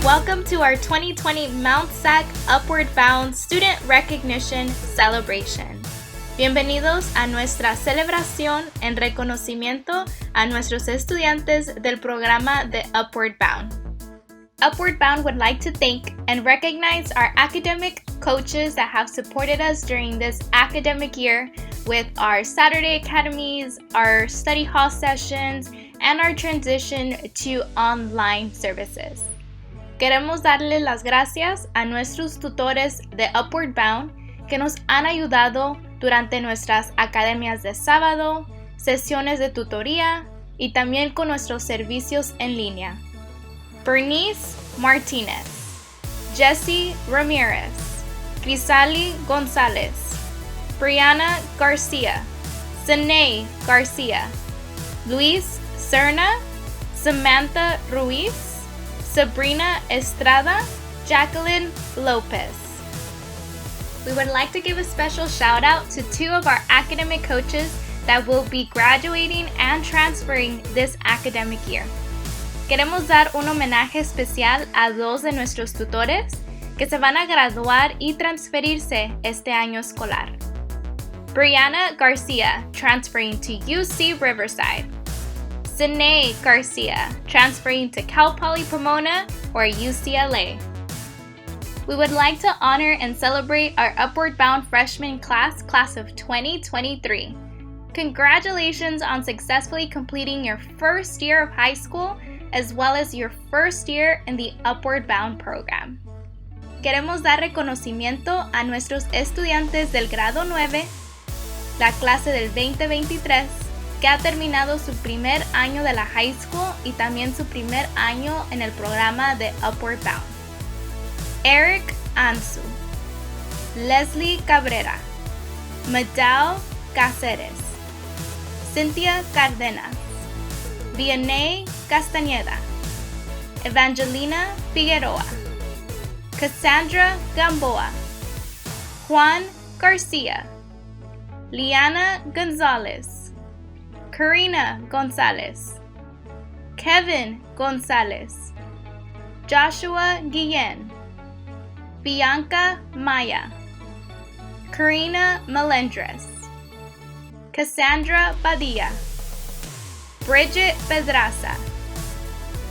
Welcome to our 2020 Mount SAC Upward Bound Student Recognition Celebration. Bienvenidos a nuestra celebración en reconocimiento a nuestros estudiantes del programa de Upward Bound. Upward Bound would like to thank and recognize our academic coaches that have supported us during this academic year with our Saturday academies, our study hall sessions, and our transition to online services. Queremos darle las gracias a nuestros tutores de Upward Bound que nos han ayudado durante nuestras academias de sábado, sesiones de tutoría y también con nuestros servicios en línea. Bernice Martinez, Jessie Ramirez, Crisali Gonzalez, Brianna Garcia, Sine Garcia, Luis Serna, Samantha Ruiz, Sabrina Estrada, Jacqueline Lopez. We would like to give a special shout out to two of our academic coaches that will be graduating and transferring this academic year. Queremos dar un homenaje especial a dos de nuestros tutores que se van a graduar y transferirse este año escolar. Brianna Garcia, transferring to UC Riverside. Sine Garcia, transferring to Cal Poly Pomona or UCLA. We would like to honor and celebrate our Upward Bound freshman class of 2023. Congratulations on successfully completing your first year of high school as well as your first year in the Upward Bound program. Queremos dar reconocimiento a nuestros estudiantes del grado 9, la clase del 2023, que ha terminado su primer año de la high school y también su primer año en el programa de Upward Bound. Eric Ansu, Leslie Cabrera, Madal Cáceres, Cynthia Cardenas, Vianney Castañeda, Evangelina Figueroa, Cassandra Gamboa, Juan Garcia, Liana Gonzalez, Karina Gonzalez, Kevin Gonzalez, Joshua Guillen, Bianca Maya, Karina Melendres, Cassandra Padilla, Bridget Pedraza,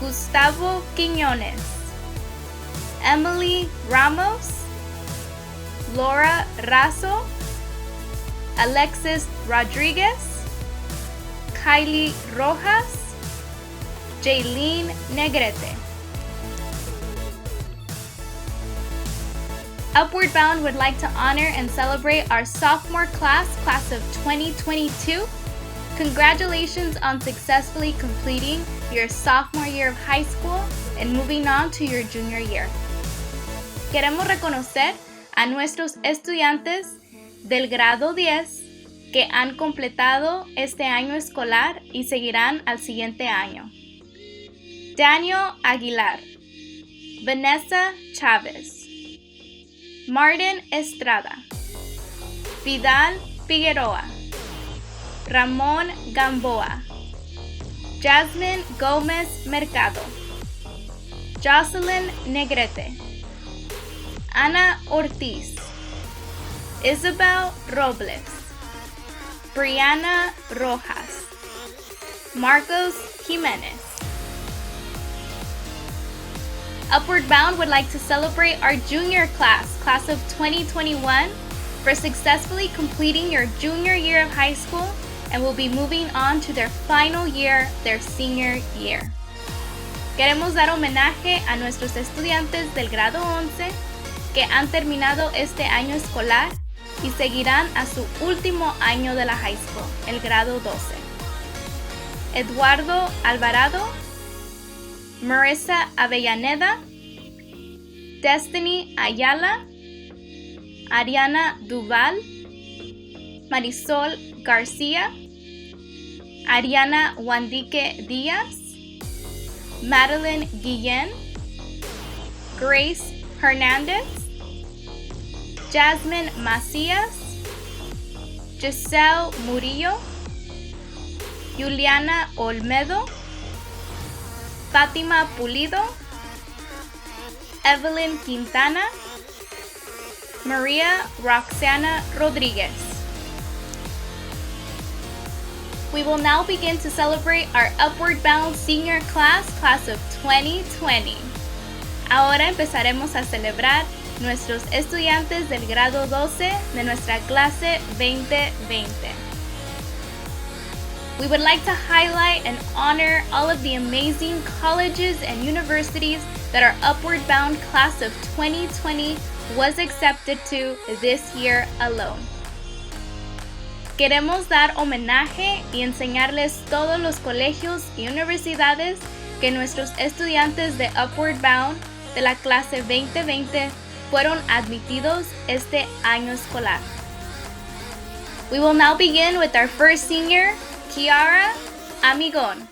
Gustavo Quiñones, Emily Ramos, Laura Razo, Alexis Rodriguez, Kylie Rojas, Jaylene Negrete. Upward Bound would like to honor and celebrate our sophomore class of 2022. Congratulations on successfully completing your sophomore year of high school and moving on to your junior year. Queremos reconocer a nuestros estudiantes del grado 10 que han completado este año escolar y seguirán al siguiente año. Daniel Aguilar, Vanessa Chávez, Martin Estrada, Vidal Figueroa, Ramón Gamboa, Jasmine Gómez Mercado, Jocelyn Negrete, Ana Ortiz, Isabel Robles, Brianna Rojas, Marcos Jimenez. Upward Bound would like to celebrate our junior class of 2021, for successfully completing your junior year of high school and will be moving on to their final year, their senior year. Queremos dar homenaje a nuestros estudiantes del grado 11 que han terminado este año escolar y seguirán a su último año de la high school, el grado 12. Eduardo Alvarado, Marissa Avellaneda, Destiny Ayala, Ariana Duval, Marisol García, Ariana Wandique Díaz, Madeline Guillen, Grace Hernandez, Jasmine Macías, Giselle Murillo, Juliana Olmedo, Fátima Pulido, Evelyn Quintana, Maria Roxana Rodriguez. We will now begin to celebrate our Upward Bound senior class of 2020. Ahora empezaremos a celebrar nuestros estudiantes del grado 12 de nuestra clase 2020. We would like to highlight and honor all of the amazing colleges and universities that our Upward Bound class of 2020 was accepted to this year alone. Queremos dar homenaje y enseñarles todos los colegios y universidades que nuestros estudiantes de Upward Bound de la clase 2020 fueron admitidos este año escolar. We will now begin with our first senior, Kiara Amigon.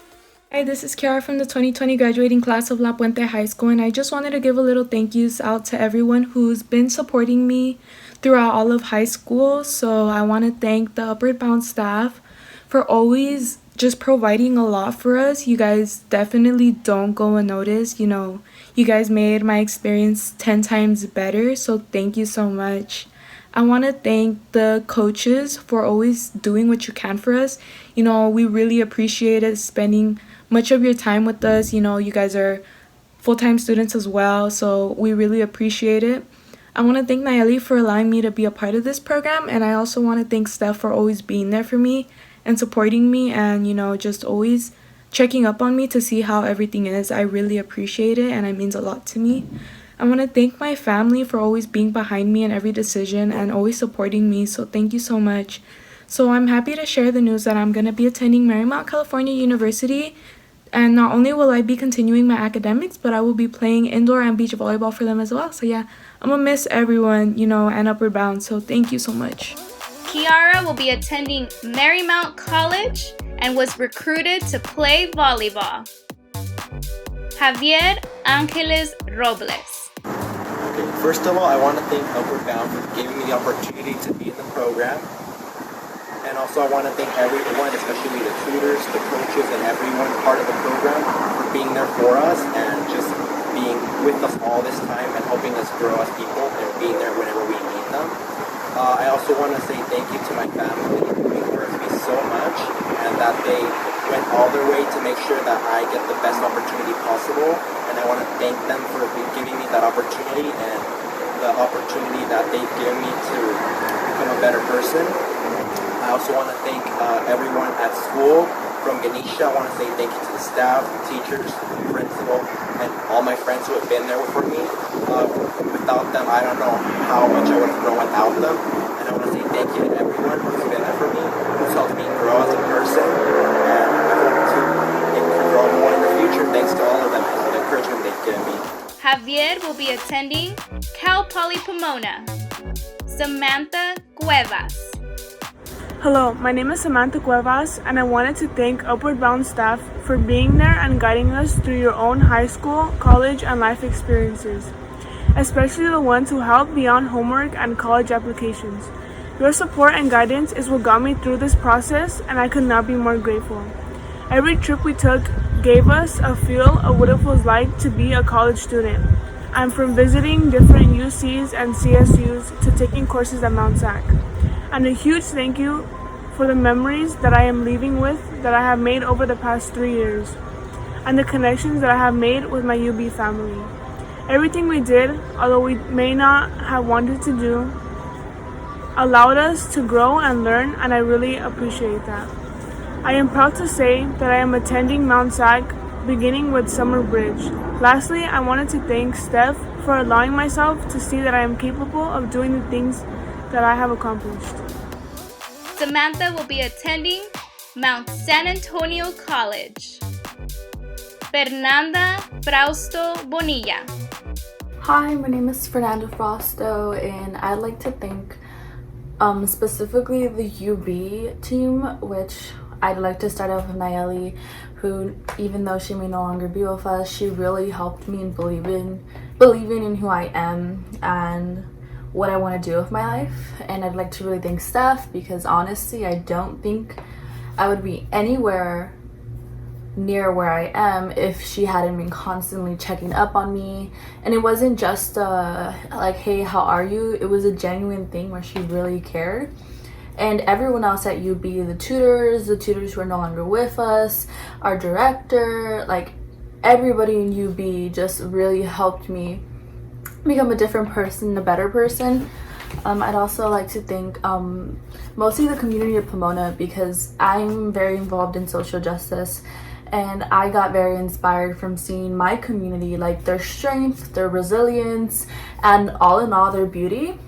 Hi, this is Kiara from the 2020 graduating class of La Puente High School, and I just wanted to give a little thank yous out to everyone who's been supporting me throughout all of high school. So I want to thank the Upward Bound staff for always just providing a lot for us. You guys definitely don't go unnoticed. You guys made my experience 10 times better, so thank you so much. I want to thank the coaches for always doing what you can for us. We really appreciated spending much of your time with us. You guys are full-time students as well, so we really appreciate it. I want to thank Nayeli for allowing me to be a part of this program, and I also want to thank Steph for always being there for me and supporting me and, just always checking up on me to see how everything is. I really appreciate it, and it means a lot to me. I want to thank my family for always being behind me in every decision and always supporting me, so thank you so much. So I'm happy to share the news that I'm going to be attending Marymount California University, and not only will I be continuing my academics, but I will be playing indoor and beach volleyball for them as well. So yeah, I'm going to miss everyone, and Upward Bound, so thank you so much. Kiara will be attending Marymount College and was recruited to play volleyball. Javier Angeles Robles. Okay, first of all, I want to thank Upward Bound for giving me the opportunity to be in the program. And also I want to thank everyone, especially the tutors, the coaches, and everyone part of the program for being there for us and just being with us all this time and helping us grow as people and being there whenever we need them. I also want to say thank you to my family who encouraged me so much and that they went all their way to make sure that I get the best opportunity possible. And I want to thank them for giving me that opportunity and the opportunity that they've given me to become a better person. I also want to thank everyone at school. From Ganesha, I want to say thank you to the staff, teachers, principal, and all my friends who have been there for me. Without them, I don't know how much I would have grown without them. And I want to say thank you to everyone who's been there for me, who's helped me grow as a person. And I hope to grow more in the future thanks to all of them and the encouragement they've given me. Javier will be attending Cal Poly Pomona. Samantha Cuevas. Hello, my name is Samantha Cuevas, and I wanted to thank Upward Bound staff for being there and guiding us through your own high school, college, and life experiences, especially the ones who helped beyond homework and college applications. Your support and guidance is what got me through this process, and I could not be more grateful. Every trip we took gave us a feel of what it was like to be a college student. I'm from visiting different UCs and CSUs to taking courses at Mount SAC. And a huge thank you for the memories that I am leaving with that I have made over the past 3 years, and the connections that I have made with my UB family. Everything we did, although we may not have wanted to do, allowed us to grow and learn, and I really appreciate that. I am proud to say that I am attending Mount SAC beginning with Summer Bridge. Lastly, I wanted to thank Steph for allowing myself to see that I am capable of doing the things that I have accomplished. Samantha will be attending Mount San Antonio College. Fernanda Frausto Bonilla. Hi, my name is Fernanda Frausto, and I'd like to thank specifically the UB team, which I'd like to start off with Nayeli, who, even though she may no longer be with us, she really helped me in believing in who I am and what I want to do with my life. And I'd like to really thank Steph, because honestly I don't think I would be anywhere near where I am if she hadn't been constantly checking up on me. And it wasn't just like, hey, how are you? It was a genuine thing where she really cared. And everyone else at UB, the tutors who are no longer with us, our director, like everybody in UB just really helped me become a different person, a better person. I'd also like to thank mostly the community of Pomona, because I'm very involved in social justice, and I got very inspired from seeing my community, like their strength, their resilience, and all in all, their beauty.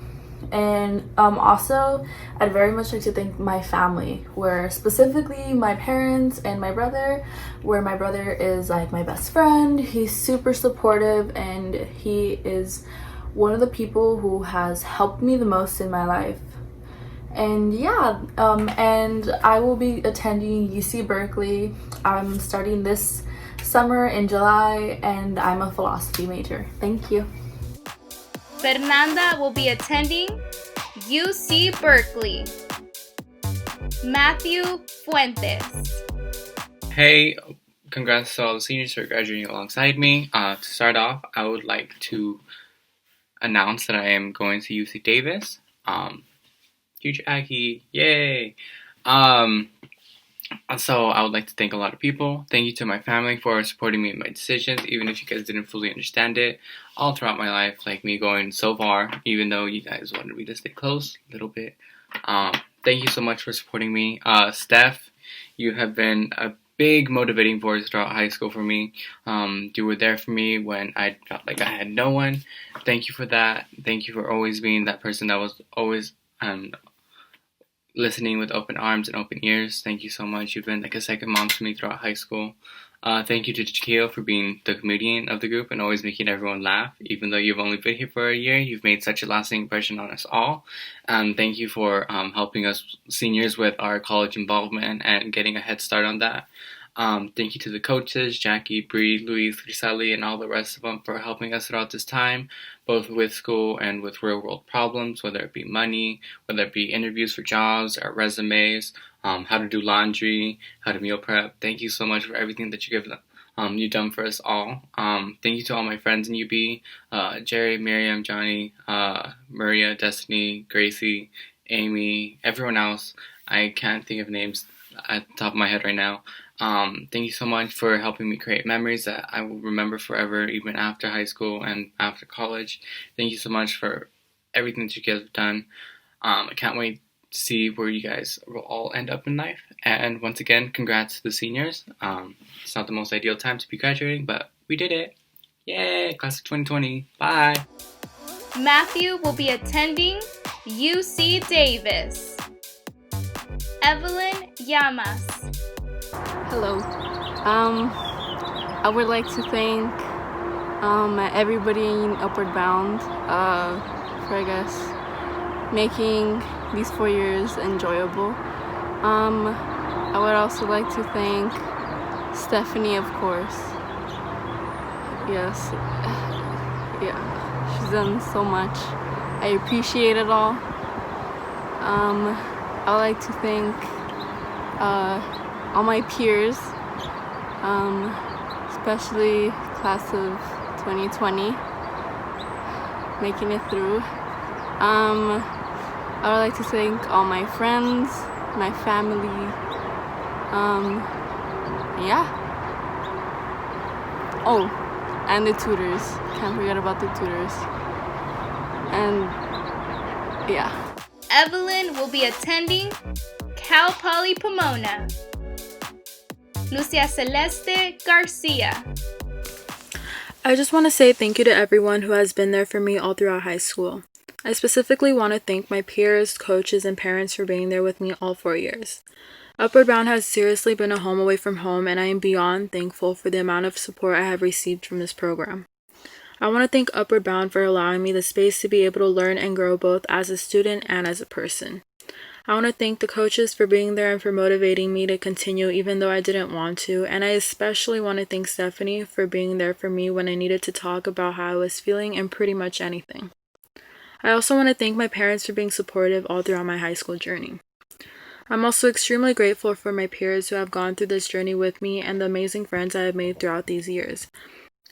And also, I'd very much like to thank my family, where specifically my parents and my brother, where my brother is like my best friend. He's super supportive, and he is one of the people who has helped me the most in my life. And yeah, and I will be attending UC Berkeley. I'm starting this summer in July, and I'm a philosophy major. Thank you. Fernanda will be attending UC Berkeley. Matthew Fuentes. Hey, congrats to all the seniors for graduating alongside me. To start off, I would like to announce that I am going to UC Davis. Huge Aggie, yay! So I would like to thank a lot of people. Thank you to my family for supporting me in my decisions, even if you guys didn't fully understand it. All throughout my life, like me going so far, even though you guys wanted me to stay close a little bit. Thank you so much for supporting me. Steph, you have been a big motivating force throughout high school for me. You were there for me when I felt like I had no one. Thank you for that. Thank you for always being that person that was always listening with open arms and open ears. Thank you so much. You've been like a second mom to me throughout high school. Thank you to Shaquille for being the comedian of the group and always making everyone laugh. Even though you've only been here for a year, you've made such a lasting impression on us all. Thank you for helping us seniors with our college involvement and getting a head start on that. Thank you to the coaches, Jackie, Bree, Luis, Grisali, and all the rest of them for helping us throughout this time, both with school and with real-world problems, whether it be money, whether it be interviews for jobs, our resumes, how to do laundry, how to meal prep. Thank you so much for everything that you've done for us all. Thank you to all my friends in UB, Jerry, Miriam, Johnny, Maria, Destiny, Gracie, Amy, everyone else. I can't think of names at the top of my head right now. Thank you so much for helping me create memories that I will remember forever, even after high school and after college. Thank you so much for everything that you guys have done. I can't wait to see where you guys will all end up in life. And once again, congrats to the seniors. It's not the most ideal time to be graduating, but we did it. Yay! Class of 2020. Bye! Matthew will be attending UC Davis. Evelyn Llamas. Hello. I would like to thank everybody in Upward Bound for, I guess, making these 4 years enjoyable. I would also like to thank Stephanie, of course. Yes. Yeah. She's done so much. I appreciate it all. I would like to thank all my peers, especially class of 2020, making it through. I would like to thank all my friends, my family, yeah. Oh, and the tutors. Can't forget about the tutors. And yeah. Evelyn will be attending Cal Poly Pomona. Lucia Celeste Garcia. I just want to say thank you to everyone who has been there for me all throughout high school. I specifically want to thank my peers, coaches, and parents for being there with me all 4 years. Upward Bound has seriously been a home away from home, and I am beyond thankful for the amount of support I have received from this program. I want to thank Upward Bound for allowing me the space to be able to learn and grow both as a student and as a person. I want to thank the coaches for being there and for motivating me to continue even though I didn't want to, and I especially want to thank Stephanie for being there for me when I needed to talk about how I was feeling and pretty much anything. I also want to thank my parents for being supportive all throughout my high school journey. I'm also extremely grateful for my peers who have gone through this journey with me and the amazing friends I have made throughout these years.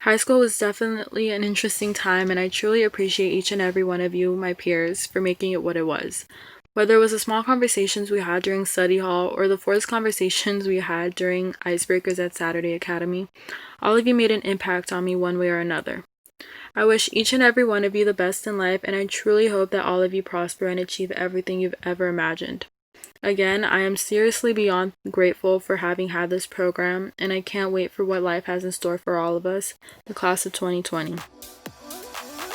High school was definitely an interesting time, and I truly appreciate each and every one of you, my peers, for making it what it was. Whether it was the small conversations we had during study hall or the forced conversations we had during icebreakers at Saturday Academy, all of you made an impact on me one way or another. I wish each and every one of you the best in life, and I truly hope that all of you prosper and achieve everything you've ever imagined. Again, I am seriously beyond grateful for having had this program, and I can't wait for what life has in store for all of us, the class of 2020.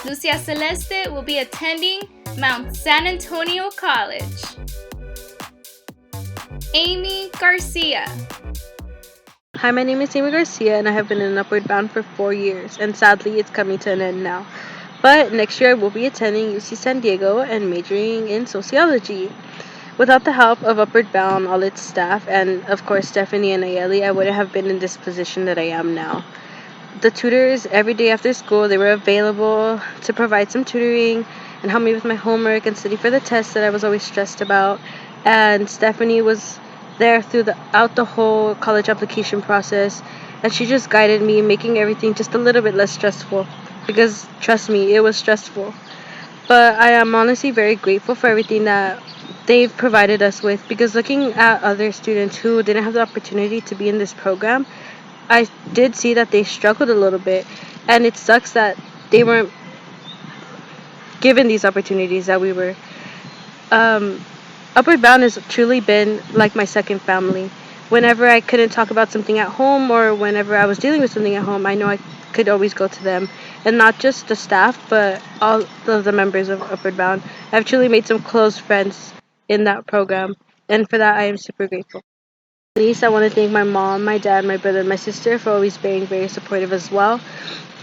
Lucia Celeste will be attending Mount San Antonio College. Amy Garcia. Hi, my name is Amy Garcia, and I have been in Upward Bound for 4 years, and sadly it's coming to an end now. But next year I will be attending UC San Diego and majoring in sociology. Without the help of Upward Bound, all its staff, and of course Stephanie and Nayeli, I wouldn't have been in this position that I am now. The tutors, every day after school, they were available to provide some tutoring and help me with my homework and study for the tests that I was always stressed about. And Stephanie was there throughout the whole college application process, and she just guided me, making everything just a little bit less stressful, because trust me, it was stressful. But I am honestly very grateful for everything that they've provided us with, because looking at other students who didn't have the opportunity to be in this program, I did see that they struggled a little bit, and it sucks that they weren't given these opportunities that we were. Upward Bound has truly been like my second family. Whenever I couldn't talk about something at home, or whenever I was dealing with something at home, I know I could always go to them. And not just the staff, but all of the members of Upward Bound. I've truly made some close friends in that program, and for that I am super grateful. At least I want to thank my mom, my dad, my brother, and my sister for always being very supportive as well.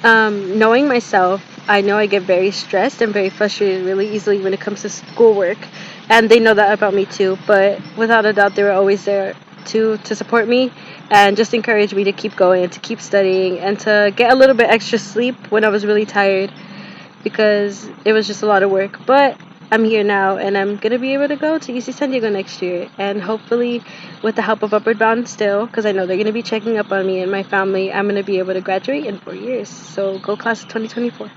Knowing myself, I know I get very stressed and very frustrated really easily when it comes to schoolwork, and they know that about me too. But without a doubt, they were always there to support me and just encourage me to keep going and to keep studying and to get a little bit extra sleep when I was really tired, because it was just a lot of work. But I'm here now, and I'm going to be able to go to UC San Diego next year, and hopefully with the help of Upward Bound still, because I know they're going to be checking up on me and my family, I'm going to be able to graduate in 4 years. So go class of 2024.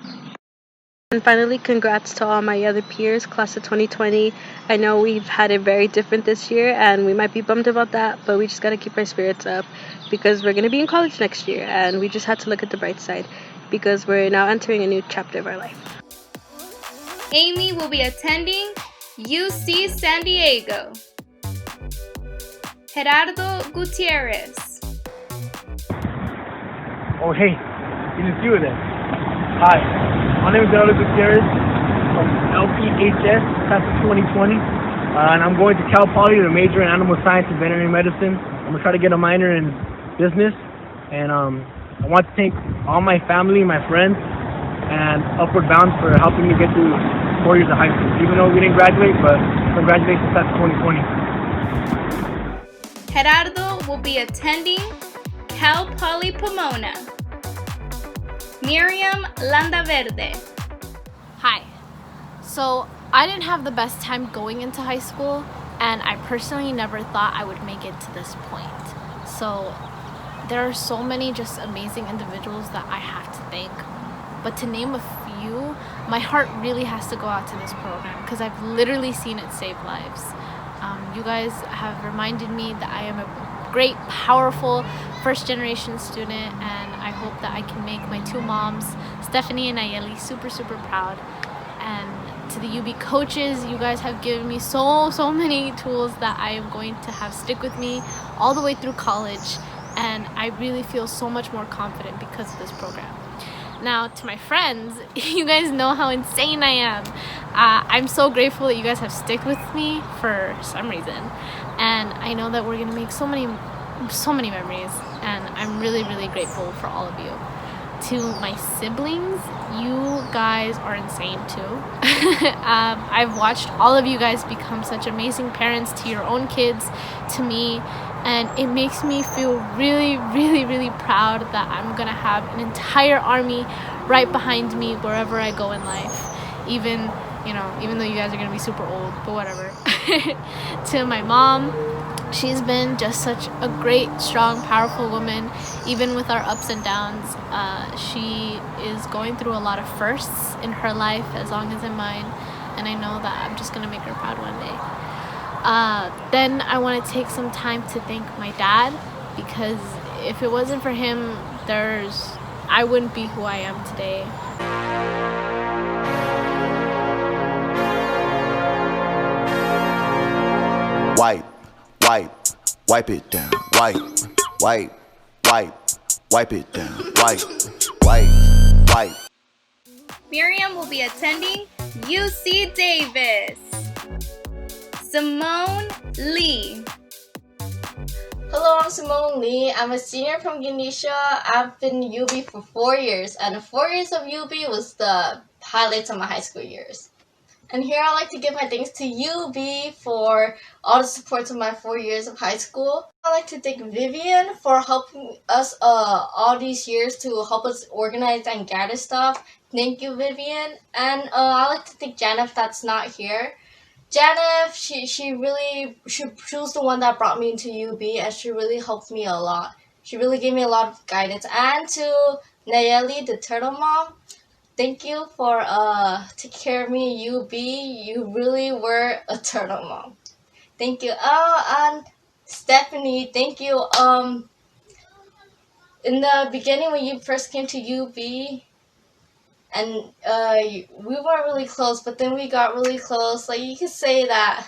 And finally, congrats to all my other peers, class of 2020. I know we've had it very different this year, and we might be bummed about that, but we just got to keep our spirits up, because we're going to be in college next year, and we just had to look at the bright side, because we're now entering a new chapter of our life. Amy will be attending UC San Diego. Gerardo Gutierrez. Oh, hey, you just do it then. Hi, my name is Gerardo Gutierrez from LPHS, class of 2020, and I'm going to Cal Poly to major in animal science and veterinary medicine. I'm going to try to get a minor in business, and I want to thank all my family, my friends, and Upward Bound for helping me get through 4 years of high school. Even though we didn't graduate, but congratulations, class of 2020. Gerardo will be attending Cal Poly Pomona. Miriam Landaverde. Hi. So I didn't have the best time going into high school, and I personally never thought I would make it to this point. So there are so many just amazing individuals that I have to thank. But to name a few, my heart really has to go out to this program, because I've literally seen it save lives. You guys have reminded me that I am a great, powerful first-generation student, and I hope that I can make my two moms, Stephanie and Nayeli, super, super proud. And to the UB coaches, you guys have given me so many tools that I am going to have stick with me all the way through college, and I really feel so much more confident because of this program. Now, to my friends, you guys know how insane I am. I'm so grateful that you guys have stuck with me for some reason. And I know that we're going to make so many memories. And I'm really, really grateful for all of you. To my siblings, you guys are insane too. I've watched all of you guys become such amazing parents to your own kids, to me. And it makes me feel really, really, really proud that I'm going to have an entire army right behind me wherever I go in life. Even you know, even though you guys are going to be super old, but whatever. To my mom, she's been just such a great, strong, powerful woman, even with our ups and downs. She is going through a lot of firsts in her life as long as in mine, and I know that I'm just going to make her proud one day. Then I want to take some time to thank my dad, because if it wasn't for him, I wouldn't be who I am today. Wipe it down. Wipe it down. Wipe. Miriam will be attending UC Davis. Simone Lee. Hello, I'm Simone Lee. I'm a senior from Ganesha. I've been in UB for 4 years, and the 4 years of UB was the highlights of my high school years. And here I'd like to give my thanks to UB for all the support of my 4 years of high school. I'd like to thank Vivian for helping us all these years to help us organize and gather stuff. Thank you, Vivian. And I'd like to thank Janeth that's not here. Janeth, she was the one that brought me into UB, and she really helped me a lot. She really gave me a lot of guidance. And to Nayeli, the turtle mom, thank you for taking care of me at UB. You really were a turtle mom. Thank you. And Stephanie, thank you. In the beginning when you first came to UB, and we weren't really close, but then we got really close. Like, you could say that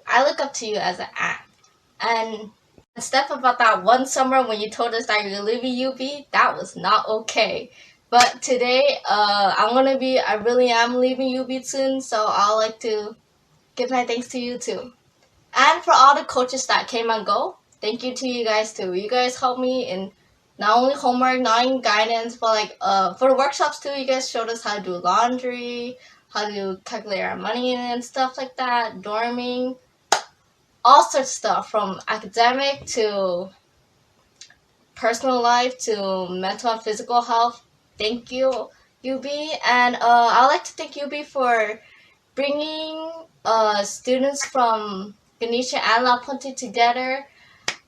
I look up to you as an aunt. And Steph, about that one summer when you told us that you were leaving UB, that was not okay. But today, I really am leaving UB soon, so I'd like to give my thanks to you too. And for all the coaches that came and go, thank you to you guys too. You guys helped me in not only homework, not only guidance, but for the workshops too. You guys showed us how to do laundry, how to calculate our money and stuff like that, dorming, all sorts of stuff from academic to personal life to mental and physical health. Thank you, UB. And I'd like to thank UB for bringing students from Ganesha and La Puente together.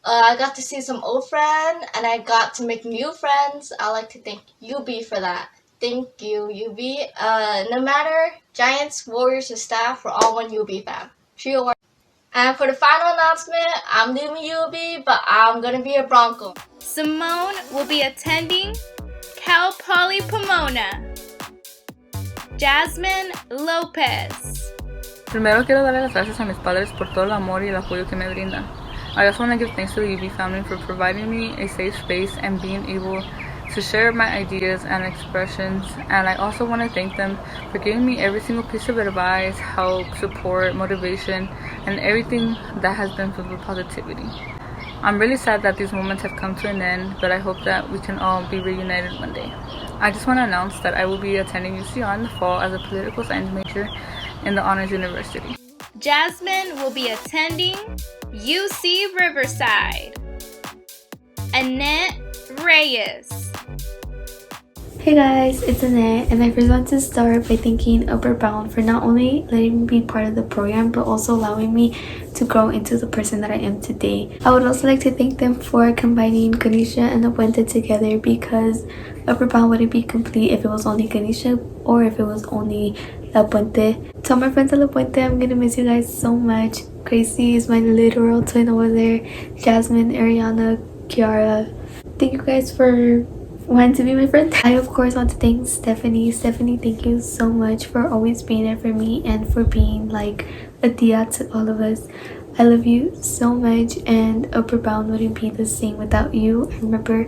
I got to see some old friends, and I got to make new friends. I'd like to thank UB for that. Thank you, UB. No matter Giants, Warriors, or staff, we're all one UB fam. Trio. And for the final announcement, I'm leaving UB, but I'm going to be a Bronco. Simone will be attending Cal Poly Pomona. Jasmine Lopez. Primero quiero darle las gracias a mis padres por todo el amor y el apoyo que me brindan. I also want to give thanks to the UB family for providing me a safe space and being able to share my ideas and expressions. And I also want to thank them for giving me every single piece of advice, help, support, motivation, and everything that has been filled with positivity. I'm really sad that these moments have come to an end, but I hope that we can all be reunited one day. I just want to announce that I will be attending UCR in the fall as a political science major in the Honors University. Jasmine will be attending UC Riverside. Annette Reyes. Hey guys, it's Annette, and I first want to start by thanking Upward Bound for not only letting me be part of the program, but also allowing me to grow into the person that I am today. I would also like to thank them for combining Ganesha and La Puente together, because Upward Bound wouldn't be complete if it was only Ganesha or if it was only La Puente. To all my friends at La Puente, I'm gonna miss you guys so much. Gracie is my literal twin over there. Jasmine, Ariana, Kiara. Thank you guys for wanting to be my friend. I of course want to thank Stephanie. Stephanie, thank you so much for always being there for me and for being like a tia to all of us. I love you so much, and Upward Bound wouldn't be the same without you. I remember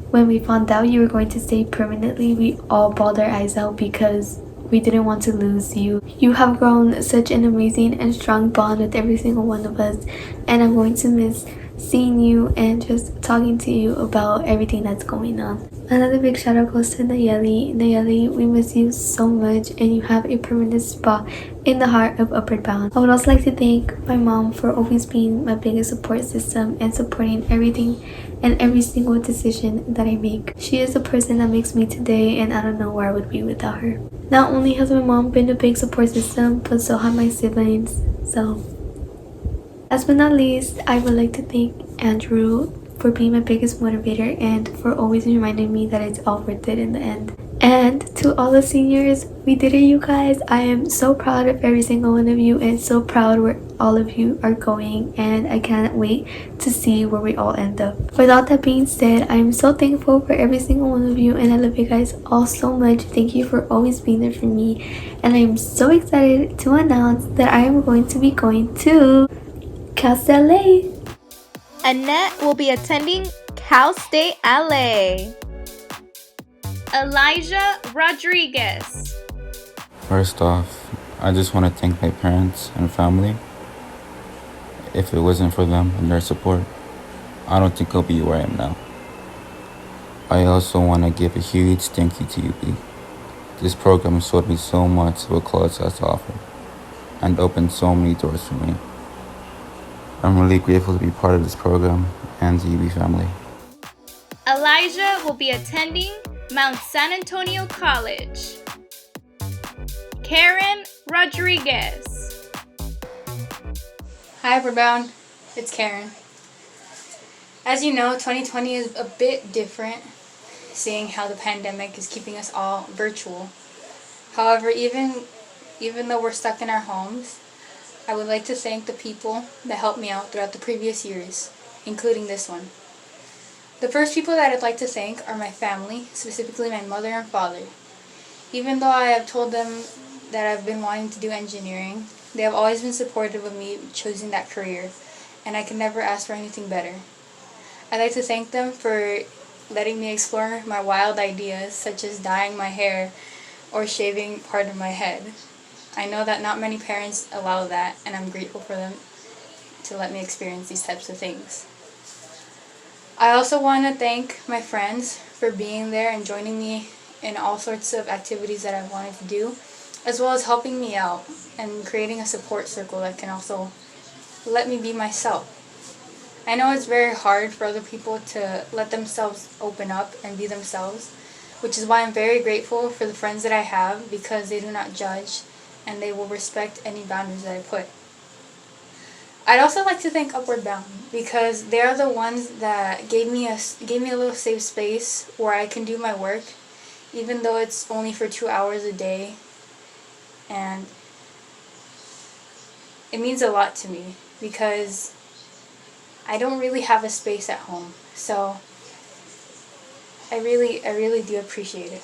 when we found out you were going to stay permanently, we all bawled our eyes out because we didn't want to lose you. You have grown such an amazing and strong bond with every single one of us, and I'm going to miss seeing you and just talking to you about everything that's going on. Another big shout out goes to Nayeli. Nayeli, we miss you so much and you have a permanent spot in the heart of Upward Bound. I would also like to thank my mom for always being my biggest support system and supporting everything and every single decision that I make. She is the person that makes me today, and I don't know where I would be without her. Not only has my mom been a big support system, but so have my siblings. So last but not least, I would like to thank Andrew for being my biggest motivator and for always reminding me that it's all worth it in the end. And to all the seniors, we did it, you guys. I am so proud of every single one of you and so proud where all of you are going, and I can't wait to see where we all end up. With all that being said, I am so thankful for every single one of you and I love you guys all so much. Thank you for always being there for me, and I am so excited to announce that I am going to be going to Cal State LA. Annette will be attending Cal State LA. Elijah Rodriguez. First off, I just want to thank my parents and family. If it wasn't for them and their support, I don't think I'll be where I am now. I also want to give a huge thank you to UP. This program showed me so much of what college has to offer and opened so many doors for me. I'm really grateful to be part of this program and the UB family. Elijah will be attending Mount San Antonio College. Karen Rodriguez. Hi, Upward Bound. It's Karen. As you know, 2020 is a bit different, seeing how the pandemic is keeping us all virtual. However, even though we're stuck in our homes, I would like to thank the people that helped me out throughout the previous years, including this one. The first people that I'd like to thank are my family, specifically my mother and father. Even though I have told them that I've been wanting to do engineering, they have always been supportive of me choosing that career, and I can never ask for anything better. I'd like to thank them for letting me explore my wild ideas, such as dyeing my hair or shaving part of my head. I know that not many parents allow that, and I'm grateful for them to let me experience these types of things. I also want to thank my friends for being there and joining me in all sorts of activities that I wanted to do, as well as helping me out and creating a support circle that can also let me be myself. I know it's very hard for other people to let themselves open up and be themselves, which is why I'm very grateful for the friends that I have, because they do not judge and they will respect any boundaries that I put. I'd also like to thank Upward Bound, because they're the ones that gave me a little safe space where I can do my work, even though it's only for 2 hours a day, and it means a lot to me because I don't really have a space at home, so I really do appreciate it.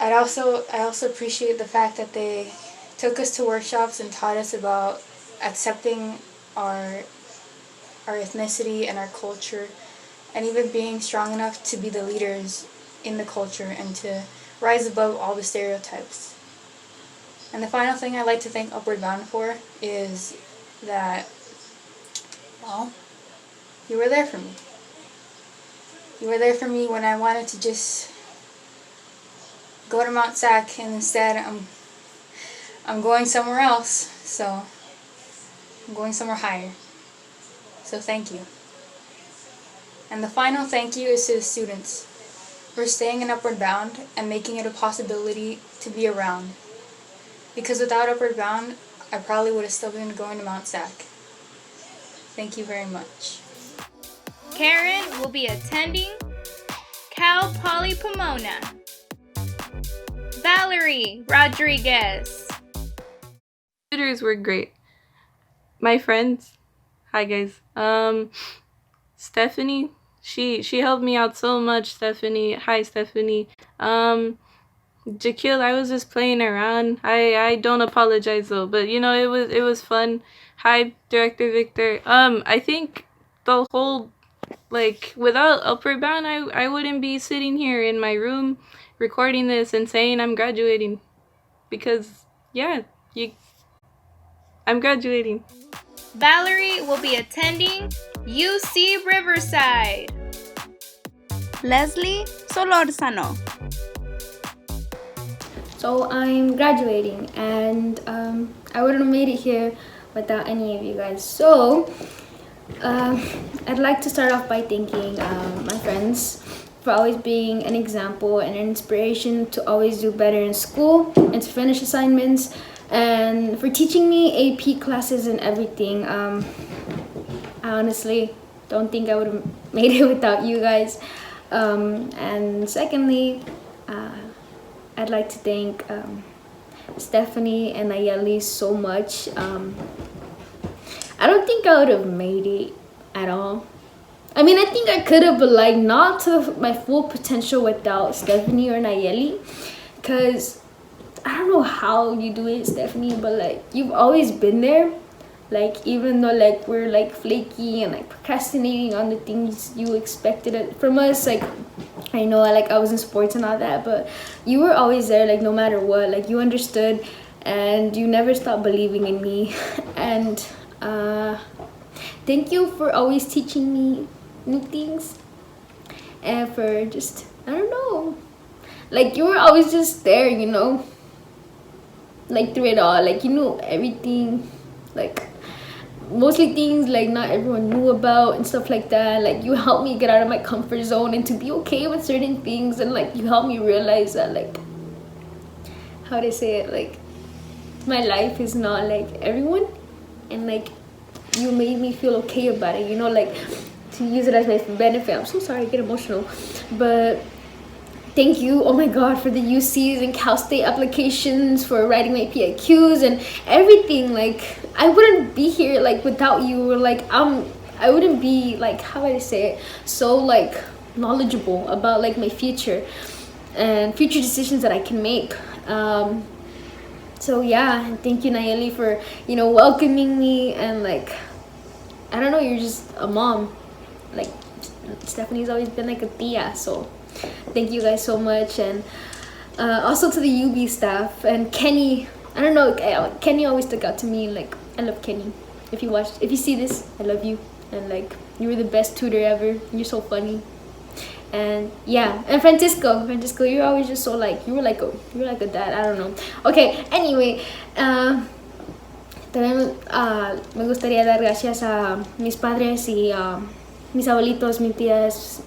I also appreciate the fact that they took us to workshops and taught us about accepting our ethnicity and our culture, and even being strong enough to be the leaders in the culture and to rise above all the stereotypes. And the final thing I'd like to thank Upward Bound for is that, well, you were there for me. You were there for me when I wanted to just go to Mount SAC, and instead I'm going somewhere else, so I'm going somewhere higher. So thank you. And the final thank you is to the students for staying in Upward Bound and making it a possibility to be around. Because without Upward Bound, I probably would have still been going to Mount SAC. Thank you very much. Karen will be attending Cal Poly Pomona. Valerie Rodriguez. Tutors were great. My friends, hi guys. Stephanie, she helped me out so much. Stephanie, hi Stephanie. Jakil, I was just playing around. I don't apologize though, but you know it was fun. Hi Director Victor. I think the whole, like, without Upward Bound, I wouldn't be sitting here in my room recording this and saying I'm graduating, because yeah, I'm graduating. Valerie will be attending UC Riverside. Leslie Solórzano. So I'm graduating, and I wouldn't have made it here without any of you guys. So I'd like to start off by thanking my friends for always being an example and an inspiration to always do better in school and to finish assignments, and for teaching me AP classes and everything. I honestly don't think I would have made it without you guys. And secondly, I'd like to thank Stephanie and Nayeli so much. I don't think I would have made it at all. I mean, I think I could have, but like not to my full potential without Stephanie or Nayeli. Cause I don't know how you do it, Stephanie, but like you've always been there. Like even though like we're like flaky and like procrastinating on the things you expected from us, like I know like I was in sports and all that, but you were always there, like no matter what. Like you understood, and you never stopped believing in me. And thank you for always teaching me new things, and for just, I don't know, like you were always just there, you know, like through it all. Like you knew everything, like mostly things like not everyone knew about and stuff like that. Like you helped me get out of my comfort zone and to be okay with certain things, and like you helped me realize that, like, how to say it, like my life is not like everyone, and like you made me feel okay about it, you know, like to use it as my benefit. I'm so sorry, I get emotional, but thank you, oh my god, for the UCs and Cal State applications, for writing my PIQs and everything. Like I wouldn't be here like without you. Like I wouldn't be like, how would I say it, so like knowledgeable about like my future and future decisions that I can make. So yeah, and thank you, Nayeli, for, you know, welcoming me, and like, I don't know, you're just a mom. Like Stephanie's always been like a tia, so thank you guys so much. And also to the UB staff and Kenny. I don't know, Kenny always stuck out to me. Like I love Kenny. If you see this, I love you, and like you were the best tutor ever. You're so funny. And yeah, and Francisco, you're always just so like, you were like a dad. I don't know. Okay, anyway, también me gustaría dar gracias a mis padres y mis abuelitos, mis tías,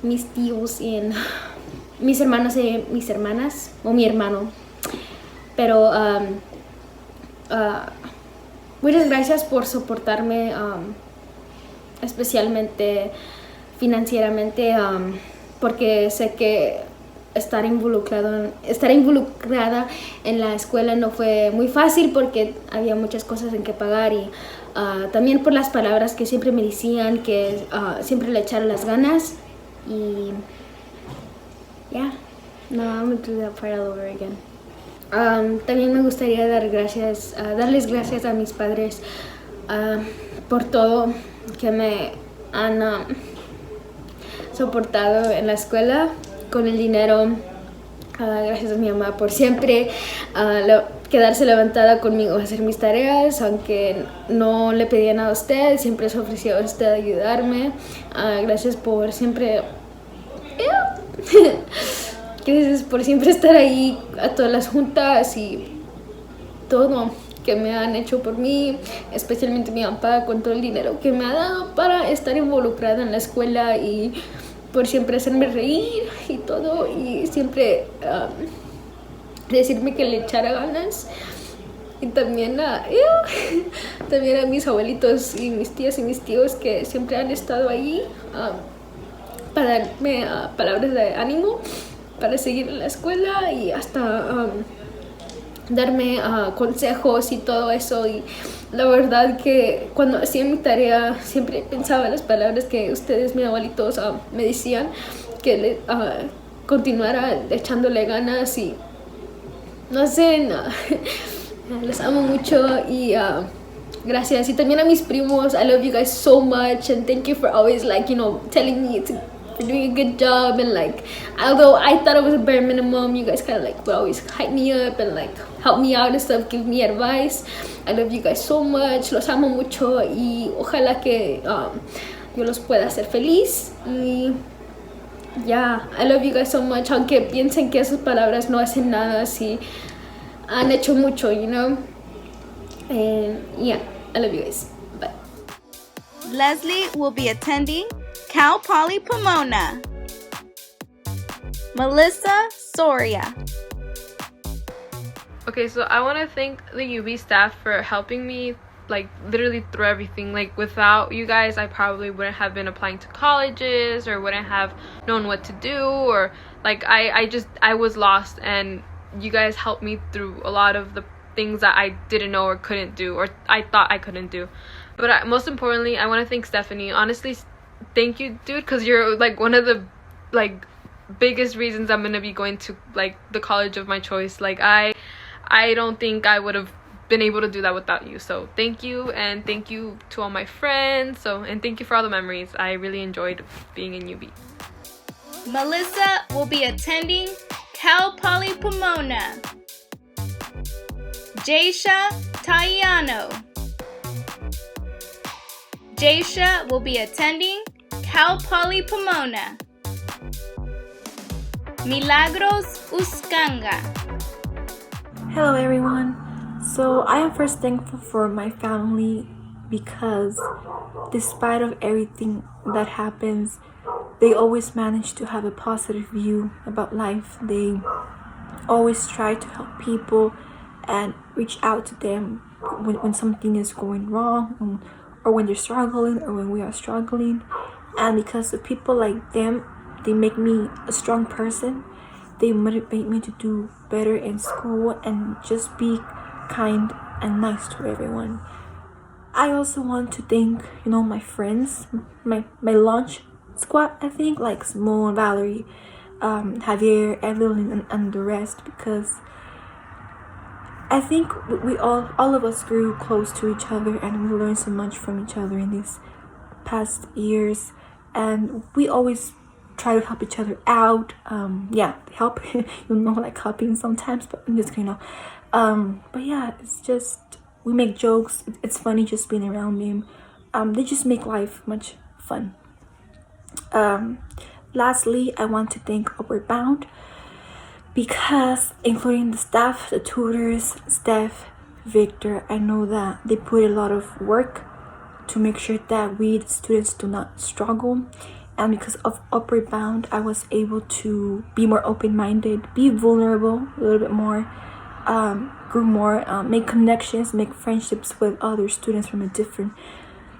mis tíos y mis hermanos y mis hermanas, o mi hermano. Pero muchas gracias por soportarme, especialmente financieramente, porque sé que estar involucrada en la escuela no fue muy fácil, porque había muchas cosas en que pagar, y también por las palabras que siempre me decían, que siempre le echaron las ganas. Y yeah, no, I'm gonna do that part all over again. También me gustaría darles gracias a mis padres por todo que me han soportado en la escuela con el dinero. Gracias a mi mamá por siempre quedarse levantada conmigo a hacer mis tareas, aunque no le pedía nada a usted, siempre se ofreció a usted a ayudarme. Gracias por siempre gracias por siempre estar ahí a todas las juntas y todo que me han hecho por mí, especialmente mi papá, con todo el dinero que me ha dado para estar involucrada en la escuela, y por siempre hacerme reír y todo, y siempre decirme que le echara ganas. Y también también a mis abuelitos y mis tías y mis tíos, que siempre han estado ahí para darme palabras de ánimo para seguir en la escuela, y hasta darme consejos y todo eso. Y la verdad que cuando hacía mi tarea siempre pensaba en las palabras que ustedes, mis abuelitos, me decían, que continuara echándole ganas, y no sé, les amo mucho, y gracias. Y también a mis primos, I love you guys so much, and thank you for always, like, you know, telling me to for doing a good job, and like, although I thought it was a bare minimum, you guys kind of like would always hype me up and like help me out and stuff, give me advice. I love you guys so much, los amo mucho, y ojalá que yo los pueda hacer feliz. Y yeah, I love you guys so much, aunque piensen que esas palabras no hacen nada, si han hecho mucho, you know. And yeah, I love you guys. Bye. Leslie will be attending Cal Poly Pomona. Melissa Soria. Okay, so I want to thank the UB staff for helping me, like, literally through everything. Like, without you guys, I probably wouldn't have been applying to colleges, or wouldn't have known what to do, or like I was lost, and you guys helped me through a lot of the things that I didn't know or couldn't do, or I thought I couldn't do. But most importantly, I want to thank Stephanie. Honestly, thank you, dude, because you're like one of the like biggest reasons I'm gonna be going to like the college of my choice. Like, I don't think I would have been able to do that without you. So thank you, and thank you to all my friends. And thank you for all the memories. I really enjoyed being in UB. Melissa will be attending Cal Poly Pomona. Jaisha Tayano. Jaisha will be attending Cal Poly Pomona. Milagros Uscanga. Hello everyone. So I am first thankful for my family, because despite of everything that happens, they always manage to have a positive view about life. They always try to help people and reach out to them when something is going wrong, or when they're struggling, or when we are struggling. And because of people like them, they make me a strong person. They motivate me to do better in school and just be kind and nice to everyone. I also want to thank, my friends, my lunch squad, I think, like Simone, Valerie, Javier, Evelyn, and the rest, because I think we all of us grew close to each other, and we learned so much from each other in these past years, and we always try to help each other out. Help, like helping sometimes, but I'm just kidding. But yeah, it's just, we make jokes. It's funny just being around them. They just make life much fun. Lastly, I want to thank Upward Bound, because including the staff, the tutors, Steph, Victor, I know that they put a lot of work to make sure that we, the students, do not struggle. And because of Upward Bound, I was able to be more open-minded, be vulnerable a little bit more, grew more, make connections, make friendships with other students from a different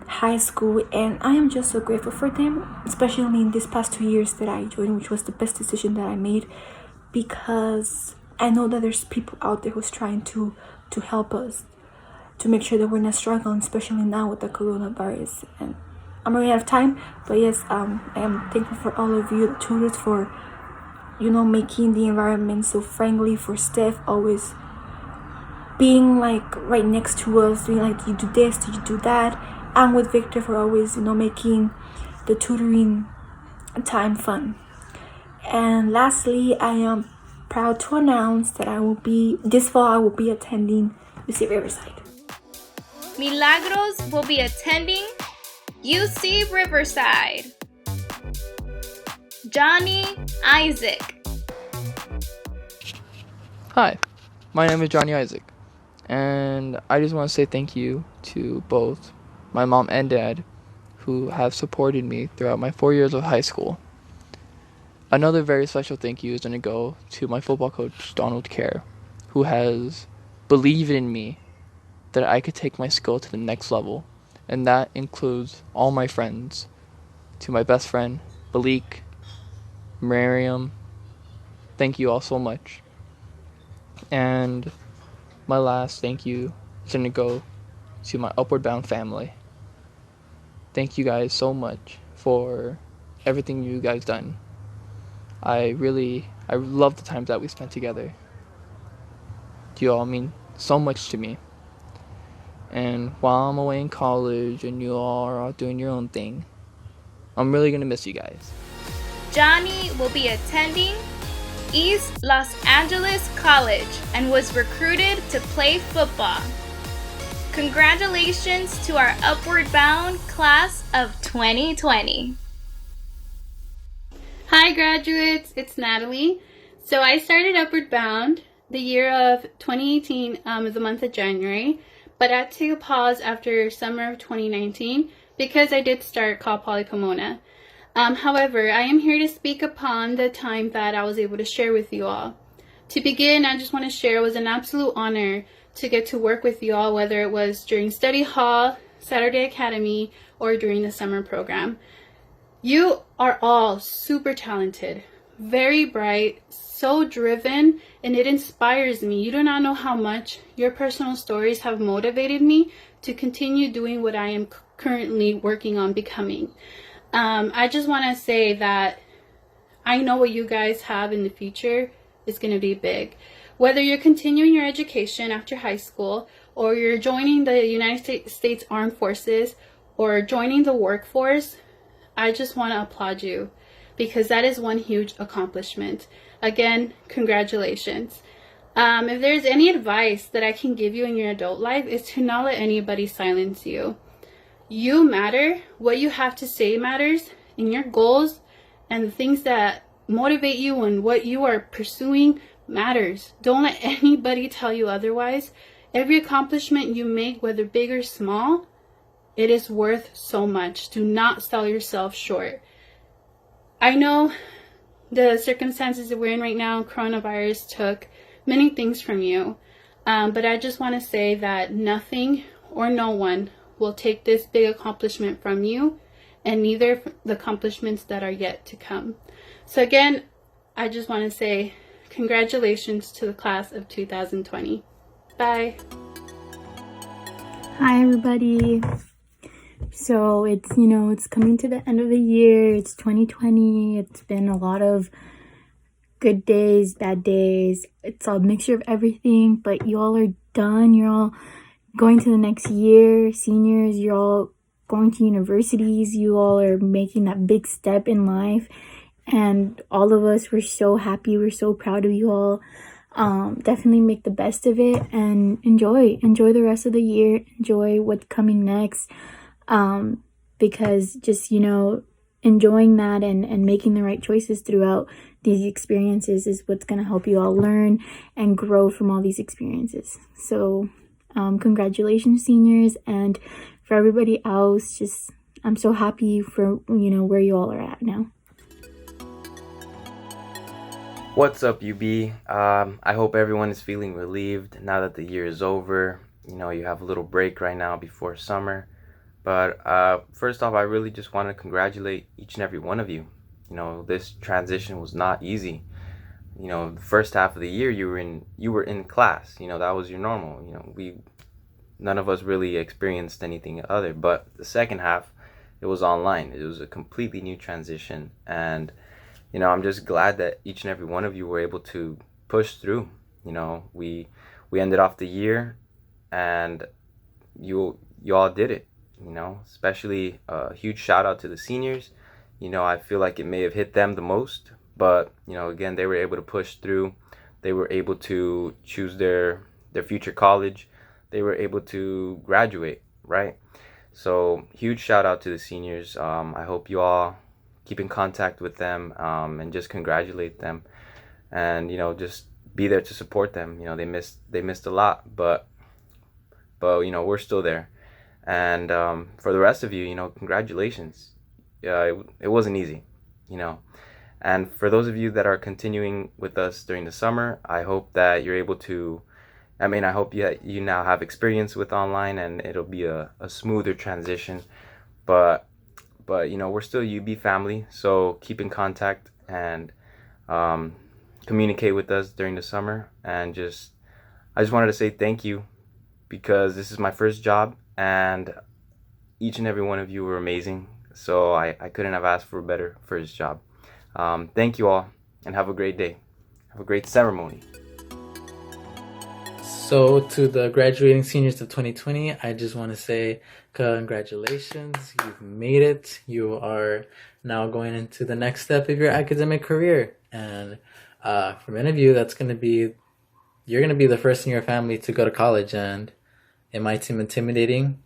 high school. And I am just so grateful for them, especially in these past 2 years that I joined, which was the best decision that I made, because I know that there's people out there who's trying to help us, to make sure that we're not struggling, especially now with the coronavirus. And I'm running out of time, but yes, I am thankful for all of you, the tutors, for making the environment so friendly, for Steph always being like right next to us, being like, did you do this, did you do that, and with Victor for always making the tutoring time fun. And lastly, I am proud to announce that this fall I will be attending UC Riverside. Milagros will be attending UC Riverside. Johnny Isaac. Hi, my name is Johnny Isaac, and I just want to say thank you to both my mom and dad, who have supported me throughout my 4 years of high school. Another very special thank you is going to go to my football coach, Donald Kerr, who has believed in me that I could take my skill to the next level, and that includes all my friends. To my best friend, Malik, Miriam, thank you all so much. And my last thank you is going to go to my Upward Bound family. Thank you guys so much for everything you guys done. I love the times that we spent together. You all mean so much to me. And while I'm away in college and you all are out doing your own thing, I'm really going to miss you guys. Johnny will be attending East Los Angeles College and was recruited to play football. Congratulations to our Upward Bound class of 2020. Hi graduates, it's Natalie. So I started Upward Bound the year of 2018 the month of January, but I had to take a pause after summer of 2019 because I did start Cal Poly Pomona. However, I am here to speak upon the time that I was able to share with you all. To begin, I just want to share it was an absolute honor to get to work with you all, whether it was during study hall, Saturday Academy, or during the summer program. You are all super talented, very bright, so driven, and it inspires me. You do not know how much your personal stories have motivated me to continue doing what I am currently working on becoming. I just want to say that I know what you guys have in the future is going to be big. Whether you're continuing your education after high school, or you're joining the United States Armed Forces, or joining the workforce, I just want to applaud you because that is one huge accomplishment. Again, congratulations. If there's any advice that I can give you in your adult life is to not let anybody silence you. You matter. What you have to say matters, and your goals and the things that motivate you and what you are pursuing matters. Don't let anybody tell you otherwise. Every accomplishment you make, whether big or small, it is worth so much. Do not sell yourself short. I know the circumstances that we're in right now, coronavirus took many things from you. But I just want to say that nothing or no one will take this big accomplishment from you, and neither the accomplishments that are yet to come. So again, I just want to say congratulations to the class of 2020. Bye. Hi everybody. So it's coming to the end of the year. It's 2020. It's been a lot of good days, bad days. It's a mixture of everything, but you all are done. You're all going to the next year. Seniors, you're all going to universities. You all are making that big step in life. And all of us, we're so happy. We're so proud of you all. Definitely make the best of it and enjoy the rest of the year. Enjoy what's coming next. Because just, enjoying that and making the right choices throughout these experiences is what's going to help you all learn and grow from all these experiences. So, congratulations, seniors, and for everybody else, I'm so happy for, where you all are at now. What's up, UB? I hope everyone is feeling relieved now that the year is over. You have a little break right now before summer. But first off, I really just want to congratulate each and every one of you. This transition was not easy. The first half of the year you were in class. That was your normal. None of us really experienced anything other. But the second half, it was online. It was a completely new transition, and I'm just glad that each and every one of you were able to push through. We ended off the year, and you all did it. Especially a huge shout out to the seniors. I feel like it may have hit them the most, but again, they were able to push through. They were able to choose their future college. They were able to graduate, right? So huge shout out to the seniors. I hope you all keep in contact with them, and just congratulate them, and just be there to support them. They missed a lot, but we're still there. And for the rest of you, congratulations. It wasn't easy, and for those of you that are continuing with us during the summer, I hope that you're able to, I hope you now have experience with online, and it'll be a smoother transition. But we're still UB family, so keep in contact and communicate with us during the summer. And I just wanted to say thank you, because this is my first job, and each and every one of you were amazing. So I couldn't have asked for a better first job. Thank you all, and have a great day. Have a great ceremony. So to the graduating seniors of 2020, I just want to say congratulations. You've made it. You are now going into the next step of your academic career. And for many of you, you're going to be the first in your family to go to college. And it might seem intimidating,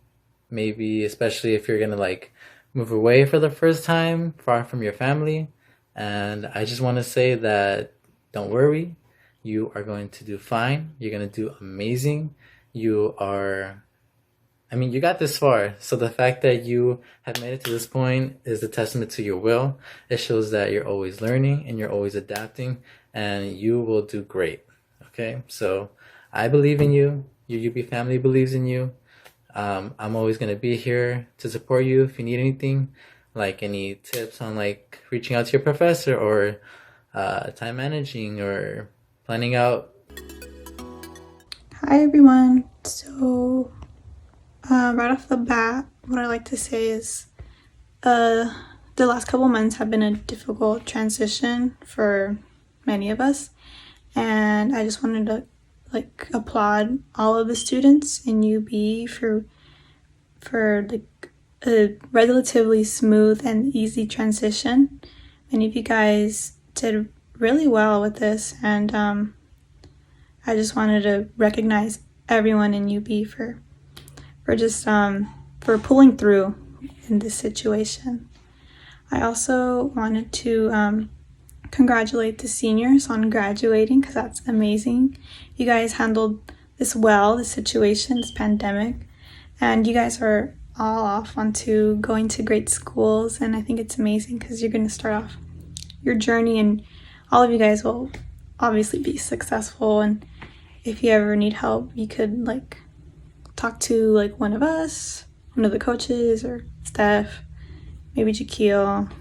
maybe especially if you're going to like move away for the first time, far from your family. And I just want to say that don't worry. You are going to do fine. You're going to do amazing. You got this far. So the fact that you have made it to this point is a testament to your will. It shows that you're always learning and you're always adapting, and you will do great. Okay? So I believe in you. Your UB family believes in you. I'm always going to be here to support you if you need anything, like any tips on like reaching out to your professor or time managing or planning out. Hi everyone. So right off the bat, what I like to say is the last couple months have been a difficult transition for many of us, and I just wanted to like applaud all of the students in UB for like a relatively smooth and easy transition. Many of you guys did really well with this, and I just wanted to recognize everyone in UB for pulling through in this situation. I also wanted to congratulate the seniors on graduating, because that's amazing. You guys handled this well, the situation, this pandemic, and you guys are all off onto going to great schools, and I think it's amazing because you're going to start off your journey, and all of you guys will obviously be successful. And if you ever need help, you could like talk to like one of us, one of the coaches, or Steph, maybe Jaquil.